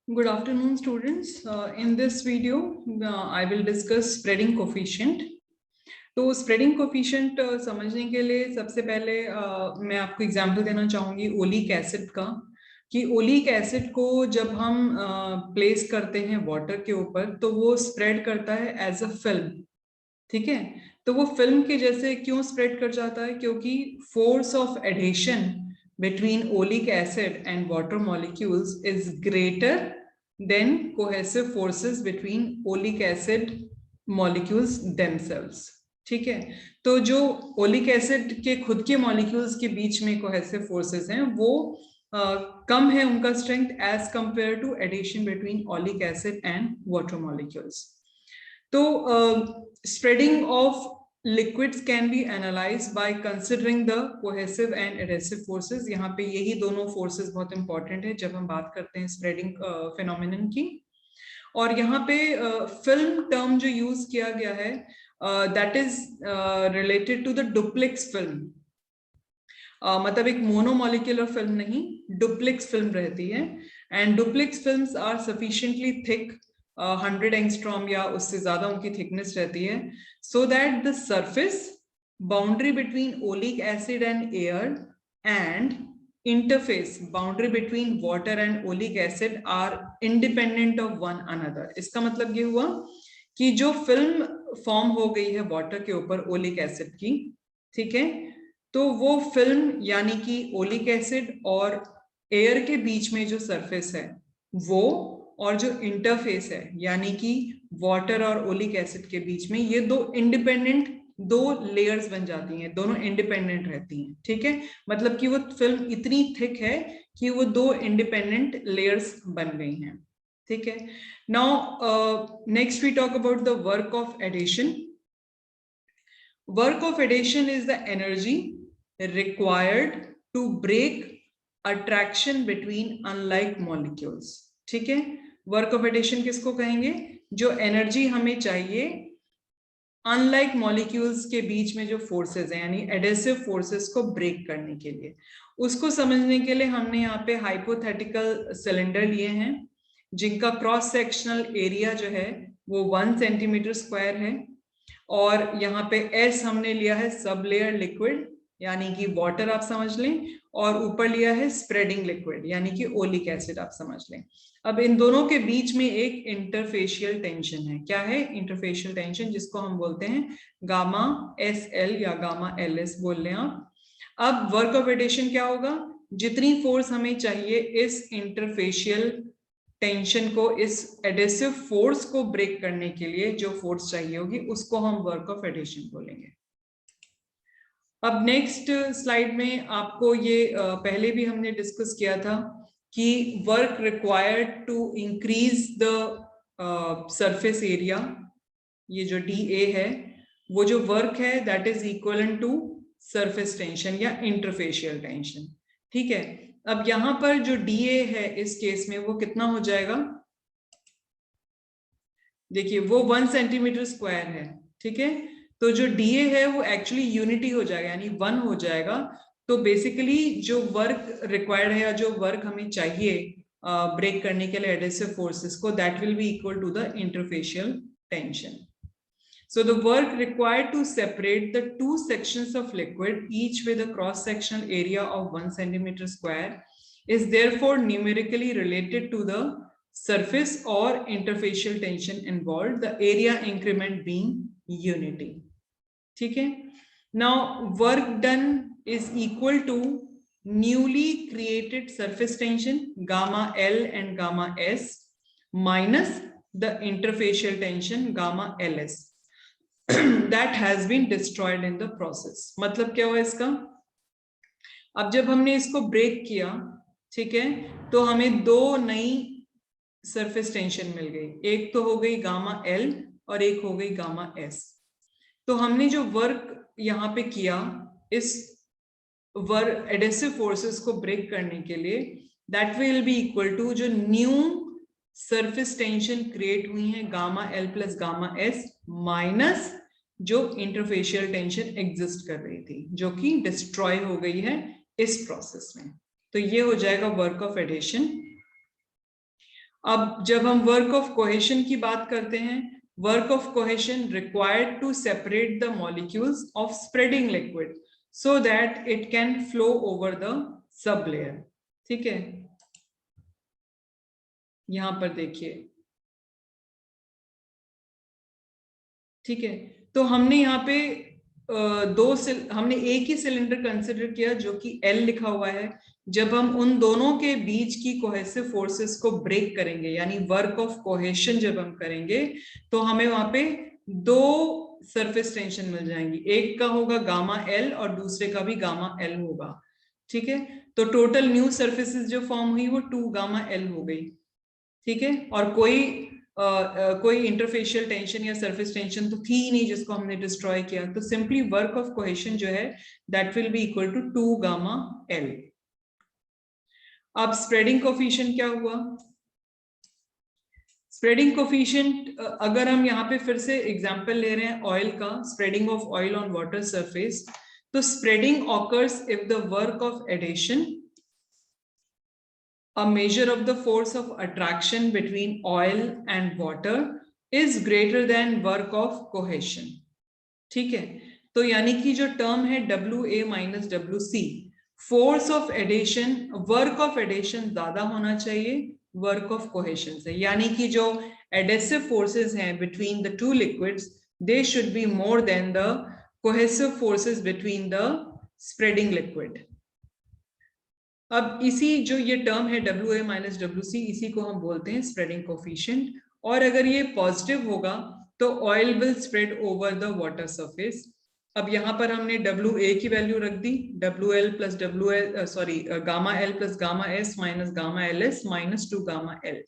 Good afternoon, students. In this video, I will discuss spreading coefficient. तो spreading coefficient समझने के लिए सबसे पहले मैं आपको एग्जांपल देना चाहूंगी ओलिक एसिड का, कि ओलिक एसिड को जब हम प्लेस करते हैं वाटर के ऊपर तो वो स्प्रेड करता है एज अ फिल्म। ठीक है, तो वो फिल्म के जैसे क्यों स्प्रेड कर जाता है? क्योंकि force of addition between oleic acid and water molecules is greater than cohesive forces between oleic acid molecules themselves। ठीक है, तो जो ओलिक एसिड के खुद के मॉलिक्यूल्स के बीच में कोहेसिव फोर्सेस हैं वो कम है उनका strength as compare to addition between oleic acid and water molecules. तो spreading of liquids can be analyzed by considering the cohesive and adhesive forces। यहाँ पे यही दोनों forces बहुत important है जब हम बात करते हैं spreading phenomenon की। और यहाँ पे film term जो use किया गया है that is related to the duplex film। मतलब एक मोनोमोलिकुलर फिल्म नहीं, डुप्लेक्स फिल्म रहती है। And duplex films are sufficiently thick, 100 angstrom या उससे ज्यादा उनकी थिकनेस रहती है, so that the surface boundary between oleic acid and air and interface boundary between water and oleic acid are independent of one another. इसका मतलब ये हुआ कि जो फिल्म फॉर्म हो गई है वाटर के ऊपर ओलिक एसिड की, ठीक है, तो वो फिल्म यानी कि ओलिक एसिड और एयर के बीच में जो सरफेस है वो, और जो इंटरफेस है यानी कि वाटर और ओलिक एसिड के बीच में, ये दो इंडिपेंडेंट दो लेयर्स बन जाती हैं, दोनों इंडिपेंडेंट रहती हैं। ठीक है, मतलब कि वो फिल्म इतनी थिक है कि वो दो इंडिपेंडेंट लेयर्स बन गई हैं। ठीक है, now next we talk about the work of addition. Work of addition is the energy required to break attraction between unlike molecules। ठीक है, वर्क ऑफ एडिशन किसको कहेंगे? जो एनर्जी हमें चाहिए अनलाइक मॉलिक्यूल्स के बीच में जो फोर्सेस हैं यानी एडेसिव फोर्सेस को ब्रेक करने के लिए। उसको समझने के लिए हमने यहाँ पे हाइपोथेटिकल सिलेंडर लिए हैं जिनका क्रॉस सेक्शनल एरिया जो है वो 1 सेंटीमीटर स्क्वायर है, और यहाँ पे S हमने लिया है सब लेयर लिक्विड यानी कि वाटर आप समझ लें, और ऊपर लिया है स्प्रेडिंग लिक्विड यानी कि ओलिक एसिड आप समझ लें। अब इन दोनों के बीच में एक इंटरफेशियल टेंशन है। क्या है इंटरफेशियल टेंशन? जिसको हम बोलते हैं गामा SL या गामा LS बोल लें आप। अब वर्क ऑफ एडिशन क्या होगा? जितनी फोर्स हमें चाहिए इस इंटरफेशियल टेंशन को, इस एडेसिव फोर्स को ब्रेक करने के लिए जो फोर्स चाहिए होगी उसको हम वर्क ऑफ एडिशन बोलेंगे। अब नेक्स्ट स्लाइड में आपको ये पहले भी हमने डिस्कस किया था कि work required to increase the surface area, ये जो DA है वो जो वर्क है that is equal to surface tension या इंटरफेशियल टेंशन। ठीक है, अब यहां पर जो DA है इस केस में वो कितना हो जाएगा? देखिए वो 1 सेंटीमीटर स्क्वायर है। ठीक है, तो जो DA है वो एक्चुअली यूनिटी हो जाएगा यानी 1 हो जाएगा। तो बेसिकली जो वर्क रिक्वायर्ड है या जो वर्क हमें चाहिए ब्रेक करने के लिए एडेसिव फोर्सेस को, that will be equal to the interfacial tension. So the work required to separate the two sections of liquid, each with a cross-sectional area of 1 centimeter square, is therefore numerically related to the surface or interfacial tension involved, the area increment being unity। ठीक है, now work done is equal to newly created surface tension gamma L and gamma S minus the interfacial tension gamma LS that has been destroyed in the process। मतलब क्या हुआ इसका? अब जब हमने इसको ब्रेक किया, ठीक है, तो हमें दो नई सरफेस टेंशन मिल गई, एक तो हो गई गामा L और एक हो गई गामा S। तो हमने जो वर्क यहाँ पे किया इस वर्क एडेसिव फोर्सेस को ब्रेक करने के लिए, that will be equal to जो न्यू सरफेस टेंशन क्रिएट हुई है gamma L plus gamma S minus जो इंटरफेशियल टेंशन एग्जिस्ट कर रही थी जो कि डिस्ट्रॉय हो गई है इस प्रोसेस में। तो ये हो जाएगा वर्क ऑफ एडिशन। अब जब हम वर्क ऑफ कोहेशन की बात करते हैं, work of cohesion required to separate the molecules of spreading liquid so that it can flow over the sub layer. ठीक है, यहां पर देखिए, ठीक है, तो हमने यहाँ पे हमने एक ही सिलेंडर कंसिडर किया जो कि एल लिखा हुआ है। जब हम उन दोनों के बीच की कोहेसिव फोर्सेस को ब्रेक करेंगे, यानी वर्क ऑफ कोहेशन जब हम करेंगे, तो हमें वहां पे दो सरफेस टेंशन मिल जाएंगी, एक का होगा गामा एल और दूसरे का भी गामा एल होगा। ठीक है, तो टोटल न्यू सरफेसेस जो फॉर्म हुई वो 2 गामा एल हो गई। ठीक है, और कोई इंटरफेशियल टेंशन या सरफेस टेंशन तो थी ही नहीं जिसको हमने डिस्ट्रॉय किया, तो सिंपली वर्क ऑफ कोहेशन जो है that will be equal to 2 gamma L. अब स्प्रेडिंग कोफिशिएंट क्या हुआ? स्प्रेडिंग कोफिशिएंट, अगर हम यहाँ पे फिर से एग्जांपल ले रहे हैं ऑयल का, spreading of oil on water surface, तो spreading occurs if the work of addition, a measure of the force of attraction between oil and water is greater than work of cohesion। ठीक है, तो यानी कि जो term है WA minus WC, force of adhesion, work of adhesion ज्यादा होना चाहिए वर्क ऑफ कोहेशन से, यानी कि जो एडेसिव फोर्सेस हैं between the two liquids, they should be more than the cohesive forces between the spreading liquid. अब इसी जो ये टर्म है WA माइनस WC, इसी को हम बोलते हैं स्प्रेडिंग कोफिशिएंट। और अगर ये पॉजिटिव होगा तो oil will spread over the water surface. अब यहाँ पर हमने WA की वैल्यू रख दी, WL plus gamma L plus gamma S minus gamma LS minus 2 gamma L,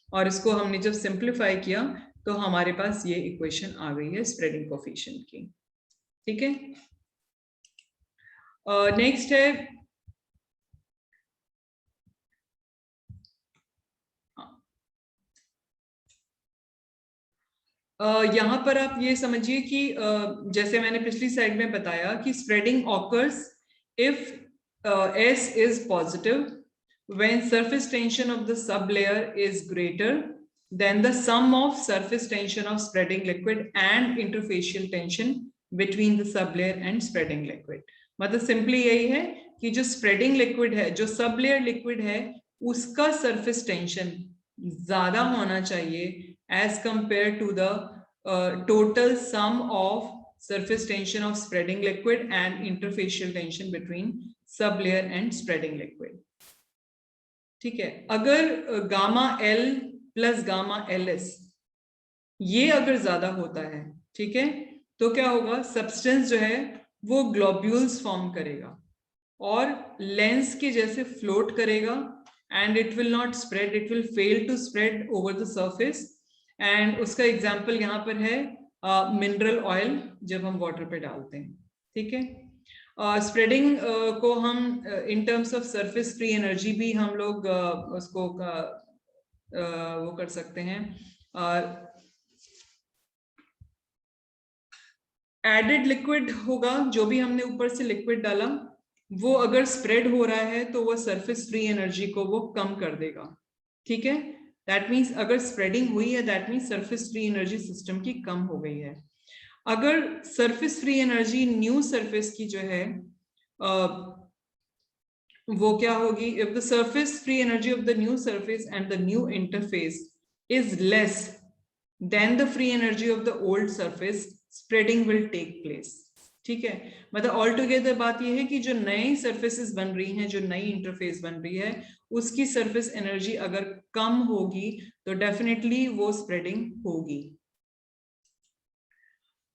और इसको हमने जब सिंप्लीफाई किया तो हमारे पास ये इक्वेशन आ गई है स्प्रेडिंग कोफिशिएंट की। ठीक है, नेक्स्ट है यहाँ पर आप ये समझिए कि जैसे मैंने पिछली स्लाइड में बताया कि spreading occurs if S is positive when surface tension of the sublayer is greater than the sum of surface tension of spreading liquid and interfacial tension between the sublayer and spreading liquid। मतलब simply यही है कि जो spreading liquid है, जो सबलेयर liquid है, उसका surface tension ज्यादा होना चाहिए as compared to the total sum of surface tension of spreading liquid and interfacial tension between sublayer and spreading liquid। ठीक है, अगर gamma L plus gamma LS ये अगर ज्यादा होता है, ठीक है, तो क्या होगा, सब्सटेंस जो है वो ग्लोब्यूल्स फॉर्म करेगा और लेंस के जैसे फ्लोट करेगा, and it will not spread, it will fail to spread over the surface. And उसका एग्जाम्पल यहाँ पर है मिनरल ऑयल जब हम वाटर पे डालते हैं। ठीक है, स्प्रेडिंग को हम in terms of surface free energy भी हम लोग उसको वो कर सकते हैं। एडेड लिक्विड होगा, जो भी हमने ऊपर से लिक्विड डाला वो अगर स्प्रेड हो रहा है तो वो सरफेस फ्री एनर्जी को वो कम कर देगा। ठीक है, दैट मीन्स अगर स्प्रेडिंग हुई है that means surface free energy system की कम हो गई है। अगर surface free energy new surface की जो है वो क्या होगी, if the surface free energy of the new surface and the new interface is less than the free energy of the old surface, spreading will take place. ठीक है, मतलब all together बात यह है कि जो नई सरफेसेस बन रही हैं, जो नई इंटरफेस बन रही है, उसकी सरफेस एनर्जी अगर कम होगी तो डेफिनेटली वो स्प्रेडिंग होगी।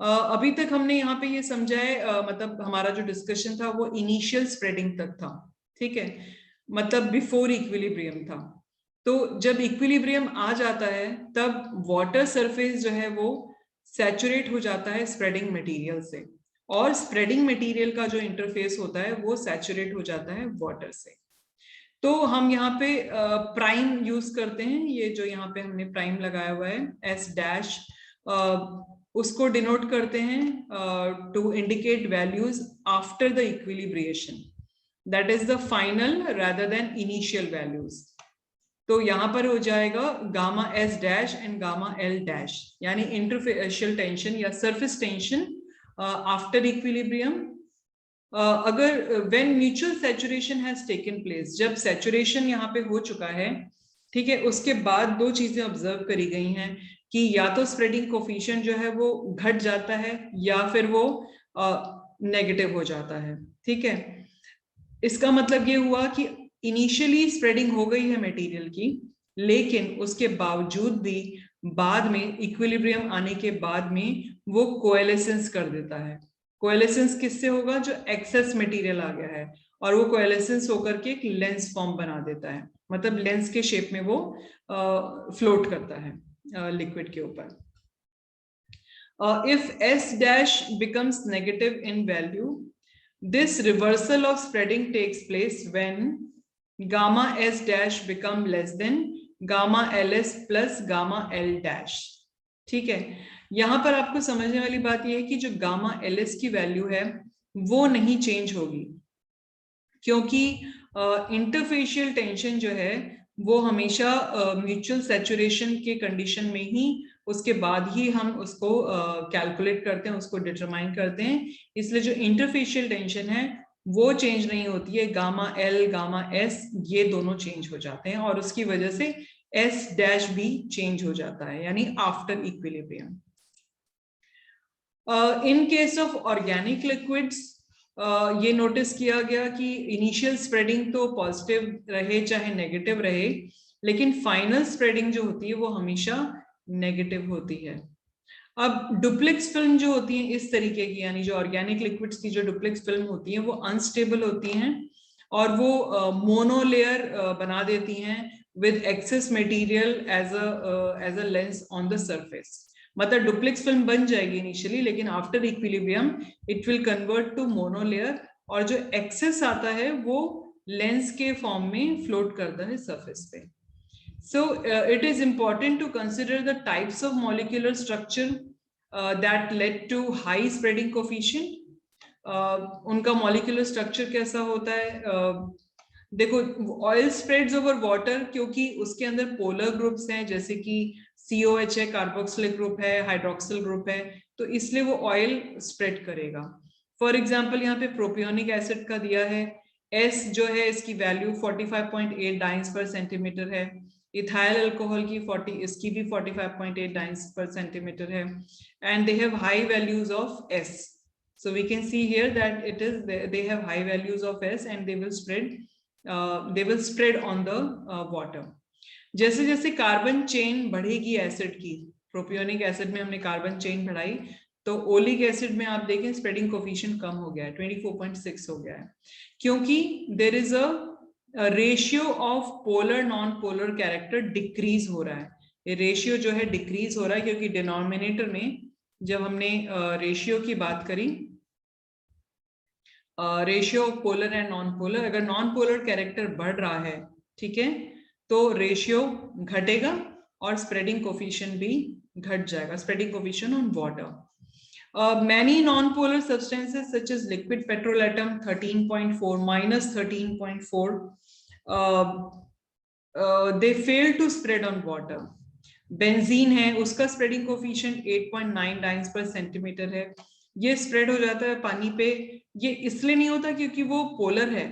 अभी तक हमने यहाँ पे ये समझा है, मतलब हमारा जो डिस्कशन था वो इनिशियल स्प्रेडिंग तक था। ठीक है, मतलब बिफोर इक्विलिब्रियम था। तो जब इक्विलिब्रियम आ जाता है तब वाटर सरफेस जो है वो सैचुरेट हो जाता है स्प्रेडिंग मटेरियल से, और स्प्रेडिंग मटेरियल का जो इंटरफेस होता है वो सैचुरेट हो जाता है वाटर से। तो हम यहाँ पे प्राइम यूज करते हैं, ये जो यहाँ पे हमने प्राइम लगाया हुआ है S डैश, उसको डिनोट करते हैं to indicate values after the equilibration, that is the final rather than initial values. तो यहाँ पर हो जाएगा gamma S dash and gamma L dash, यानी इंटरफेशियल टेंशन या सरफेस टेंशन आफ्टर इक्विलिब्रियम। अगर when mutual saturation has taken place, जब saturation यहाँ पे हो चुका है, ठीक है, उसके बाद दो चीजें ऑब्जर्व करी गई हैं कि या तो स्प्रेडिंग कोफिशिएंट जो है वो घट जाता है या फिर वो नेगेटिव हो जाता है। ठीक है, इसका मतलब ये हुआ कि इनिशियली स्प्रेडिंग हो गई है मटेरियल की, लेकिन उसके बावजूद भी बाद में इक्विलिब्रियम आने के बाद में वो कोएलेसेंस कर देता है। कोएलेसेंस किससे होगा? जो एक्सेस मटेरियल आ गया है, और वो कोएलेसेंस होकर के एक लेंस फॉर्म बना देता है, मतलब लेंस के शेप में वो फ्लोट करता है लिक्विड के ऊपर। If S dash becomes negative in value, this reversal of spreading takes place when gamma S dash become less than gamma LS plus gamma L dash। ठीक है, यहां पर आपको समझने वाली बात यह है कि जो गामा LS की वैल्यू है वो नहीं चेंज होगी, क्योंकि इंटरफेशियल टेंशन जो है वो हमेशा म्यूचुअल सैचुरेशन के कंडीशन में ही, उसके बाद ही हम उसको कैलकुलेट करते हैं, उसको डिटरमाइन करते हैं। इसलिए जो इंटरफेशियल टेंशन है वो चेंज नहीं होती है। गामा एल, गामा एस, ये दोनों चेंज हो जाते हैं, और उसकी वजह से एस डैश भी चेंज हो जाता है, यानी after equilibrium. In case of organic liquids ये नोटिस किया गया कि इनिशियल स्प्रेडिंग तो पॉजिटिव रहे चाहे नेगेटिव रहे, लेकिन फाइनल स्प्रेडिंग जो होती है वो हमेशा नेगेटिव होती है। अब डुप्लेक्स फिल्म जो होती है इस तरीके की, यानी जो ऑर्गेनिक लिक्विड्स की जो डुप्लेक्स फिल्म होती है वो अनस्टेबल होती हैं, और वो मोनोलेयर बना देती हैं with excess material as a lens on the surface. मतलब डुप्लेक्स फिल्म बन जाएगी इनिशियली, लेकिन after equilibrium it will convert to monolayer, और जो एक्सेस आता है वो लेंस के फॉर्म में फ्लोट करता है सरफेस पे। So it is important to consider the types of molecular structure that led to high spreading coefficient. उनका molecular structure कैसा होता है? देखो, ऑयल स्प्रेड्स ओवर वाटर, क्योंकि उसके अंदर पोलर ग्रुप्स हैं, जैसे कि COH है, कार्बोक्सिलिक ग्रुप है, हाइड्रोक्सिल ग्रुप है, तो इसलिए वो ऑयल स्प्रेड करेगा। फॉर एग्जांपल यहाँ पे प्रोपियोनिक एसिड का दिया है, S जो है इसकी वैल्यू 45.8 डाइन्स पर सेंटीमीटर है। इथाइल अल्कोहल की 40, इसकी भी 45.8 डाइन्स पर सेंटीमीटर है, and they have high values of S. So we can see here that it is they have high values of S and they will spread on the water. जैसे जैसे carbon chain बढ़ेगी acid की, propionic acid में हमने carbon chain बढ़ाई, तो oleic acid में आप देखें स्प्रेडिंग कोफिशिएंट कम हो गया है, 24.6 हो गया है, क्योंकि there is a ratio of polar non polar character decrease हो रहा है। ये रेशियो जो है डिक्रीज हो रहा है, क्योंकि डिनोमिनेटर में जब हमने रेशियो की बात करी, ratio of polar and non polar, अगर नॉन पोलर कैरेक्टर बढ़ रहा है, ठीक है, तो रेशियो घटेगा और स्प्रेडिंग कोफिशिएंट भी घट जाएगा, spreading coefficient on water. Many non-polar substances such as liquid petrol atom 13.4 minus 13.4 they fail to spread on water. Benzene है, उसका स्प्रेडिंग कोफिशिएंट 8.9 डाइन्स पर सेंटीमीटर है, ये स्प्रेड हो जाता है पानी पे। ये इसलिए नहीं होता क्योंकि वो पोलर है,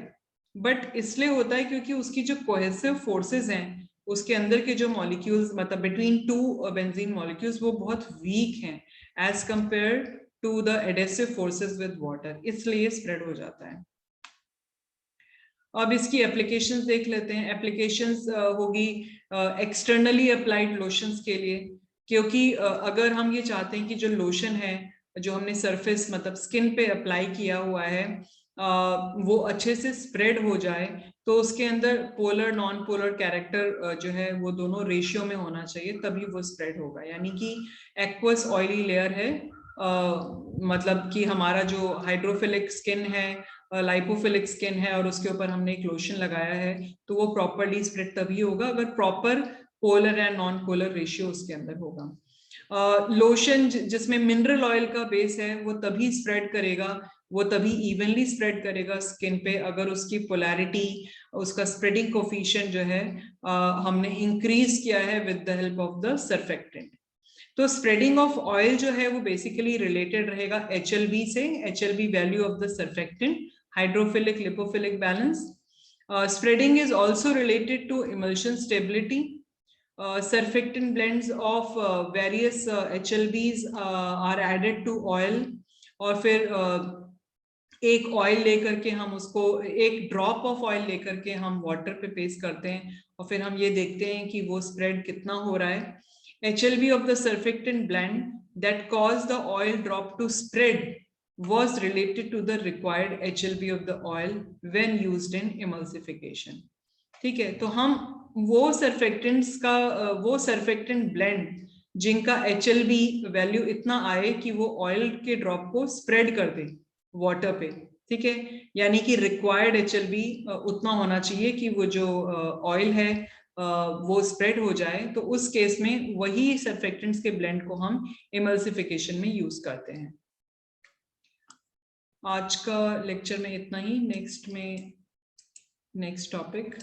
बट इसलिए होता है क्योंकि उसकी जो कोहेसिव फोर्सेस हैं उसके अंदर के जो मॉलिक्यूल्स, मतलब बिटवीन टू बेंजीन मॉलिक्यूल्स, वो बहुत वीक हैं as compare to the adhesive forces with water, इसलिए स्प्रेड हो जाता है। अब इसकी एप्लीकेशंस देख लेते हैं। एप्लीकेशंस होगी एक्सटर्नली अप्लाइड लोशंस के लिए, क्योंकि अगर हम ये चाहते हैं कि जो लोशन है जो हमने सरफेस मतलब स्किन पे अप्लाई किया हुआ है वो अच्छे से स्प्रेड हो जाए, तो उसके अंदर पोलर नॉन पोलर कैरेक्टर जो है वो दोनों रेशियो में होना चाहिए, तभी वो स्प्रेड होगा। यानी कि एक्वस ऑयली लेयर है, मतलब कि हमारा जो हाइड्रोफिलिक स्किन है, लाइपोफिलिक स्किन है, और उसके ऊपर हमने एक लोशन लगाया है, तो वो प्रॉपरली स्प्रेड तभी होगा अगर proper polar and non polar ratio उसके अंदर होगा। लोशन जिसमें मिनरल ऑयल का बेस है वो तभी स्प्रेड करेगा वो तभी इवनली स्प्रेड करेगा स्किन पे अगर उसकी पोलैरिटी, उसका स्प्रेडिंग कोफिशिएंट जो है हमने इंक्रीज किया है with the help of the surfactant. तो स्प्रेडिंग ऑफ ऑयल जो है वो बेसिकली रिलेटेड रहेगा HLB से, HLB value of the surfactant, hydrophilic lipophilic balance. Spreading is also related to emulsion stability. Surfactant blends of various HLBs are added to oil, और फिर एक oil लेकर के हम उसको, एक ड्रॉप ऑफ ऑयल लेकर के हम वाटर पे पेस्ट करते हैं और फिर हम ये देखते हैं कि वो स्प्रेड कितना हो रहा है। HLB of the surfactant blend that caused the oil drop to spread was related to the required HLB of the oil when used in emulsification. ठीक है, तो हम वो सर्फेक्टेंट्स का, वो सर्फेक्टेंट ब्लेंड जिनका HLB वैल्यू इतना आए कि वो ऑयल के ड्रॉप को स्प्रेड कर दे वाटर पे, ठीक है, यानी कि रिक्वायर्ड HLB उतना होना चाहिए कि वो जो ऑयल है वो स्प्रेड हो जाए, तो उस केस में वही सर्फेक्टेंट्स के ब्लेंड को हम इमल्सिफिकेशन में यूज करते हैं। आज का लेक्चर में इतना ही। Next topic